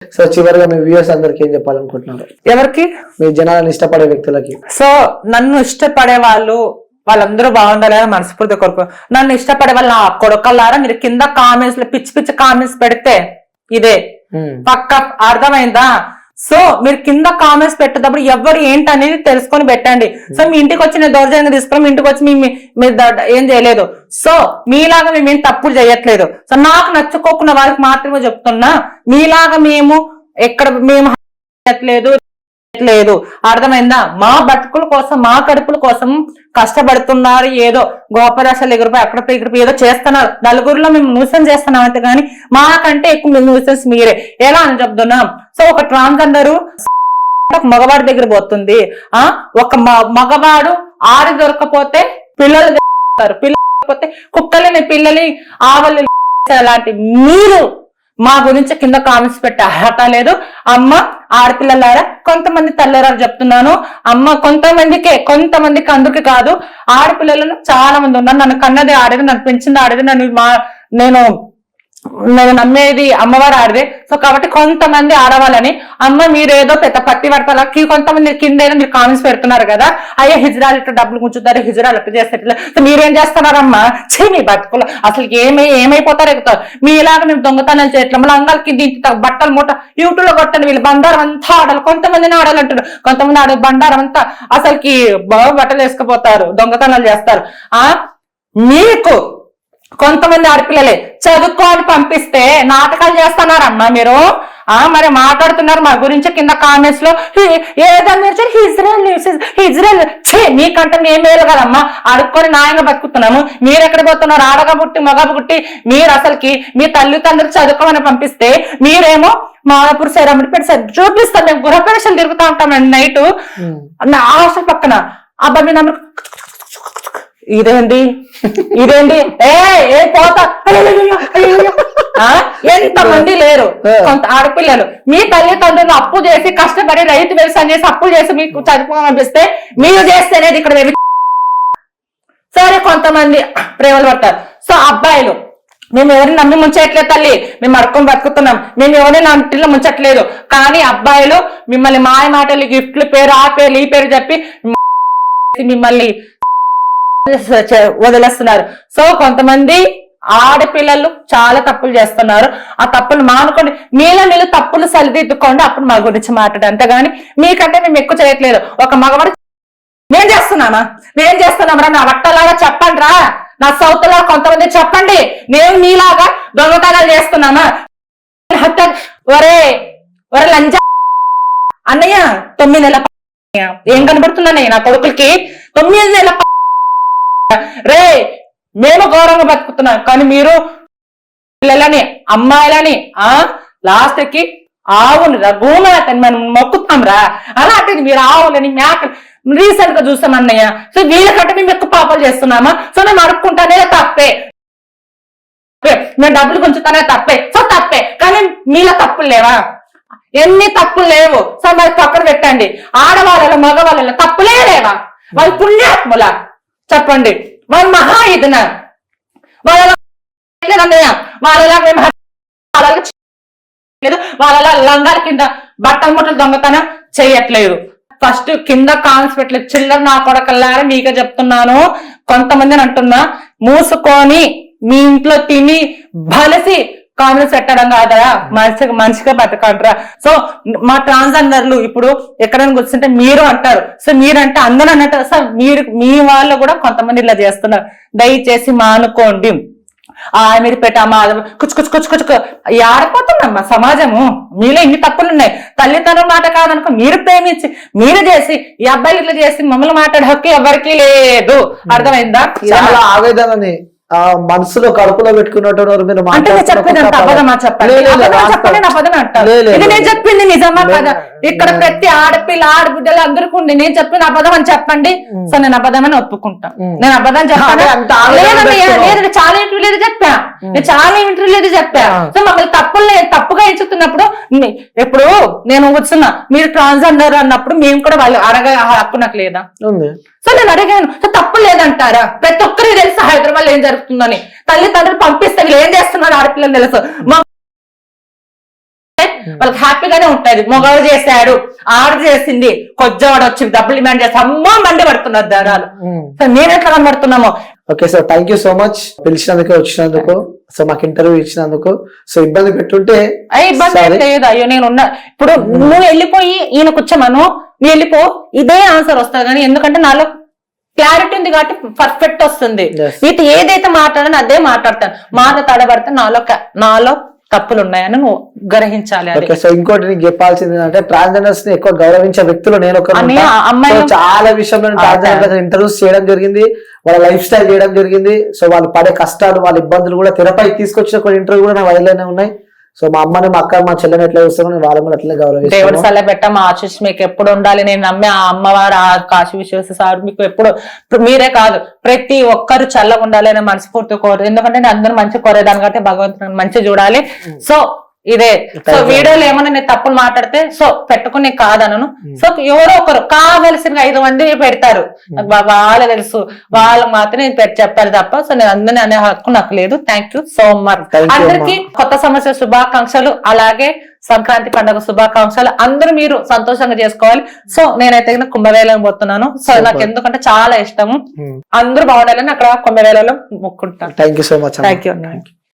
So చివరిగా మీ viewers అందరికి ఏం చెప్పాలనుకుంటున్నారు? ఎవరికి? మీ జనాలను ఇష్టపడే వ్యక్తులకి. సో నన్ను ఇష్టపడే వాళ్ళందరూ బాగుండాలని మనస్ఫూర్తి కొరకు. నన్ను ఇష్టపడే వాళ్ళు నా కొడుకల్లారా మీరు కింద కామెంట్స్ లో పిచ్చి పిచ్చి కామెంట్స్ పెడితే ఇదే పక్క అర్థమైందా? సో మీరు కింద కామెంట్స్ పెట్టేటప్పుడు ఎవరు ఏంటి అనేది తెలుసుకొని పెట్టండి. సో మీ ఇంటికి వచ్చి నేను దౌర్జన్యంగా తీసుకుని మీ ఇంటికి వచ్చి మీరు ఏం చేయలేదు. సో మీలాగా మేమేం తప్పులు చేయట్లేదు. సో నాకు నచ్చుకోకున్న వాళ్ళకి మాత్రమే చెప్తున్నా, మీలాగా మేము ఎక్కడ మేము లేదు. అర్థమైందా? మా బతుకుల కోసం మా కడుపుల కోసం కష్టపడుతున్నారు. ఏదో గోపరాశాలు ఎగురిపోయి అక్కడిపై ఇక్కడిపై ఏదో చేస్తున్నారు. నలుగురిలో మేము న్యూసెన్స్ చేస్తున్నాం అంతే కానీ మాకంటే ఎక్కువ న్యూసెన్స్ మీరే. ఎలా అని చెప్తున్నాం? సో ఒక ట్రాన్స్జెండర్ మగవాడి దగ్గర పోతుంది. ఒక మగవాడు ఆడి దొరకపోతే పిల్లలు పిల్లలు కుక్కలని పిల్లలి ఆవలి అలాంటి మీరు మా గురించి కింద కామెంట్స్ పెట్టే అర్హత లేదు. అమ్మ ఆడపిల్లలారా, కొంతమంది తల్లిరారు చెప్తున్నాను అమ్మ, కొంతమందికి అందరికి కాదు. ఆడపిల్లలను చాలా మంది ఉన్నారు. నన్ను కన్నది ఆడేది, నన్ను పెంచింది ఆడేది, నేను నమ్మేది అమ్మవారు ఆడదే. సో కాబట్టి కొంతమంది ఆడవాళ్ళని అమ్మ మీరేదో పెద్ద పత్తి పడతాలకి కొంతమంది కింద ఏదో మీరు కామెంట్స్ పెడుతున్నారు కదా, అయ్యా హిజ్రాలు ఇట్లా డబ్బులు గుంచుతారు, హిజ్రాలు అట్లా చేస్తారు. సో మీరేం చేస్తున్నారమ్మా? మీ బతుకులు అసలు ఏమైపోతారు ఎక్కుతారు. మీలాగా మేము దొంగతనాలు చేయట్లేదు. మళ్ళీ అంగాలకి ఇంటి బట్టలు మూట యూట్యూబ్ లో కొట్టండి. వీళ్ళు బండారం అంతా ఆడాలి, కొంతమందిని ఆడాలి అంటారు, కొంతమంది ఆడే బండారం అంతా అసలుకి బట్టలు వేసుకుపోతారు, దొంగతనాలు చేస్తారు. మీకు కొంతమంది ఆడపిల్లలే చదువుకోని పంపిస్తే నాటకాలు చేస్తున్నారమ్మా మీరు. మరి మాట్లాడుతున్నారు మా గురించి కింద కామెంట్స్ లో ఏదన్నా హిజ్రాయల్ మీకంటే మేమేలు కదమ్మా, అడుక్కొని న్యాయంగా బతుకుతున్నాము. మీరు ఎక్కడ పోతున్నారు? ఆడగా పుట్టి మగ పుట్టి మీరు అసలుకి మీ తల్లిదండ్రులు చదువుకోమని పంపిస్తే మీరేమో మాదాపూర్ సైరామడిపేట చూపిస్తాం. మేము గృహప్రవేశాలు తిరుగుతూ ఉంటామండి నైట్ హాస్టల్ పక్కన. అబ్బా మీ నమ్మకం ఇదేంటి ఏ పోతా ఎంతమంది లేరు. కొంత ఆడపిల్లలు మీ తల్లిదండ్రులు అప్పు చేసి కష్టపడి రైతు వ్యవసాయం చేసి అప్పులు చేసి మీకు చదువుకోమనిపిస్తే మీరు చేస్తేనేది ఇక్కడ సరే కొంతమంది ప్రేమలు పడతారు. సో అబ్బాయిలు మేము ఎవరిని నమ్మి ముంచట్లేదు తల్లి, మేము అడుక్కొని బతుకుతున్నాం, మేము ఎవరిని నమ్మిలో ముంచట్లేదు. కానీ అబ్బాయిలు మిమ్మల్ని మాయ మాటలు గిఫ్ట్లు పేరు ఆ పేరు ఈ పేరు చెప్పి మిమ్మల్ని వదిలేస్తున్నారు. సో కొంతమంది ఆడపిల్లలు చాలా తప్పులు చేస్తున్నారు. ఆ తప్పులు మానుకోండి. మీరు తప్పులు సరిదిద్దుకోండి. అప్పుడు మా గురించి మాట్లాడు. అంతేగాని మీకంటే మేము ఎక్కువ చేయట్లేదు. ఒక మగవాడు నేను చేస్తున్నామా నా వట్టలాగా చెప్పండి రా, నా సౌత్ లా కొంతమంది చెప్పండి. నేను మీలాగా దొంగతనాలు చేస్తున్నామా? ఒరే లంజా అన్నయ్య 9 నెలల ఏం కనబడుతుందన్నయ్య నా కొడుకులకి 9 నెలల రే మేము గౌరవంగా బతుకుతున్నాం. కానీ మీరు పిల్లలని అమ్మాయిలని లాస్ట్ కి ఆవుని భూమాతని మనం మొక్కుతాం రా. అలాంటిది మీరు ఆవులని మేకలు రీసెంట్ గా చూస్తాం అన్నయ్య. సో వీళ్ళకంటే మేము ఎక్కువ పాపాలు చేస్తున్నామా? సో మేము అడుక్కుంటానే తప్పే, మేము డబ్బులు గుంచుతానే తప్పే. సో తప్పే, కానీ మీలో తప్పులు లేవా? ఎన్ని తప్పులు లేవు. సో మరి పక్కన పెట్టండి. ఆడవాళ్ళలో మగవాళ్ళలో తప్పులే లేవా? వాళ్ళు పుణ్యాత్ముల చెప్పండి. వాళ్ళు మహా ఇదిన వాళ్ళ లంగాల కింద బట్టల ముట్టలు దొంగతనం చెయ్యట్లేదు. ఫస్ట్ కింద కాన్స్ పెట్టలేదు. చిల్లర నా కొడకల్లారా మీకే చెప్తున్నాను. కొంతమందిని అంటున్నా, మూసుకొని మీ ఇంట్లో తిని బలసి కామెంట్స్ పెట్టడం కాదరా, మనిషిగా బతకంటారా. సో మా ట్రాన్స్జెండర్లు ఇప్పుడు ఎక్కడైనా కూర్చుంటే మీరు అంటారు. సో మీరంటే అందరూ అన్నట్టు. సో మీ వాళ్ళు కూడా కొంతమంది ఇలా చేస్తున్నారు. దయచేసి మానుకోండి. మీరు పెట్టామా కుచ్చు ఆడిపోతున్నామ్మా సమాజము. మీలో ఇన్ని తప్పులు ఉన్నాయి. తల్లిదండ్రుల మాట కాదనుకో మీరు ప్రేమించి మీరు చేసి ఈ అబ్బాయిలు ఇట్లా చేసి మమ్మల్ని మాట్లాడే హక్కు ఎవరికి లేదు. అర్థమైందా? చాలా ఆవేదనని మనసులో కడుపులో పెట్టుకున్నట్టు మీరు నేను చెప్పింది నిజమా కదా? ఇక్కడ ప్రతి ఆడపిల్ల ఆడబిడ్డలు అందరికీ ఉండి నేను చెప్పిన అబద్ధం అని చెప్పండి. సో నేను అబద్ధం అని ఒప్పుకుంటా. నేను అబద్ధం చెప్పాను. చాలా ఇంటర్వ్యూలేదు చెప్పా, నేను చాలా ఇంటర్వ్యూలేదు చెప్పా. సో మమ్మల్ని తప్పుగా ఎంచుతున్నప్పుడు ఇప్పుడు నేను కూర్చున్నా, మీరు ట్రాన్స్జెండర్ అన్నప్పుడు మేము కూడా వాళ్ళు అడగ హక్కు నాకు లేదా? సో నేను అడిగాను. సో తప్పు లేదంటారా? ప్రతి ఒక్కరికి తెలుసు హైదరాబాద్ లో ఏం జరుగుతుందని. తల్లిదండ్రులు పంపిస్తే వీళ్ళు ఏం చేస్తున్నారు ఆడపిల్లలు తెలుసు. వాళ్ళకి హ్యాపీగానే ఉంటది. మొగవాడు చేశాడు, ఆడ చేసింది, కొజ్జవాడు వచ్చి డబ్బులు డిమాండ్ చేస్తే అమ్మో మండి పడుతున్నారు జనాలు. మేము ఎట్లా కనబడుతున్నామో. Okay sir, thank you so much పిలిచినందుకు, వచ్చినందుకు, సో మాకు ఇంటర్వ్యూ ఇచ్చినందుకు. సో ఇబ్బంది పెట్టుంటే ఇబ్బంది ఏం లేదు. అయ్యో నేను ఉన్నా. ఇప్పుడు నువ్వు వెళ్ళిపోయి ఈయన కూర్చోమను, నువ్వు వెళ్ళిపో, ఇదే ఆన్సర్ వస్తుంది. కానీ ఎందుకంటే నాలో క్లారిటీ ఉంది కాబట్టి పర్ఫెక్ట్ వస్తుంది. వీటి ఏదైతే మాట్లాడని అదే మాట్లాడతాను. మాట తడబడితే నాలో తప్పులు ఉన్నాయని నువ్వు గ్రహించాలి. ఓకే, సో ఇంకోటి నీకు చెప్పాల్సింది ఏంటంటే ట్రాన్స్జెండర్స్ ని ఎక్కువ గౌరవించే వ్యక్తులు నేను అమ్మాయి చాలా విషయంలో ట్రాన్స్జెండర్ ఇంటర్వ్యూస్ చేయడం జరిగింది, వాళ్ళ లైఫ్ స్టైల్ చేయడం జరిగింది. సో వాళ్ళు పడే కష్టాలు, వాళ్ళ ఇబ్బందులు కూడా తెరపై తీసుకొచ్చిన కొన్ని ఇంటర్వ్యూ కూడా నా వైల్లోనే ఉన్నాయి. సో మా అమ్మని, మా అక్క, మా చెల్లెని ఎట్లా చూస్తాను, నేను వాళ్ళని కూడా అట్లనే గౌరవిస్తాను. దేవుడు సలహా పెట్ట మా ఆశీస్ మీకు ఎప్పుడు ఉండాలి. నేను నమ్మే ఆ అమ్మవారు, ఆ కాశీ విశ్వేశ్వర సార్ మీకు ఎప్పుడు, మీరే కాదు ప్రతి ఒక్కరు చల్లగా ఉండాలి అని మనస్ఫూర్తి కోరు. ఎందుకంటే నేను అందరూ మంచి కోరేదాని కాబట్టి భగవంతుని మంచి చూడాలి. సో ఇదే. సో వీడియోలో ఏమన్నా నేను తప్పులు మాట్లాడితే సో పెట్టుకుని కాదనను. సో ఎవరో ఒకరు కావలసిన 5 మంది పెడతారు, వాళ్ళే తెలుసు, వాళ్ళకి మాత్రం నేను చెప్పారు తప్ప సో నేను అందరినీ అనే హక్కు నాకు లేదు. Thank you so much. అందరికి కొత్త సంవత్సర శుభాకాంక్షలు, అలాగే సంక్రాంతి పండుగ శుభాకాంక్షలు. అందరూ మీరు సంతోషంగా చేసుకోవాలి. సో నేనైతే కుంభవేళం పోతున్నాను. సో నాకు ఎందుకంటే చాలా ఇష్టము. అందరూ బాగుండాలని అక్కడ కుంభవేళలో మొక్కుంటాను. Thank you so much. Thank you.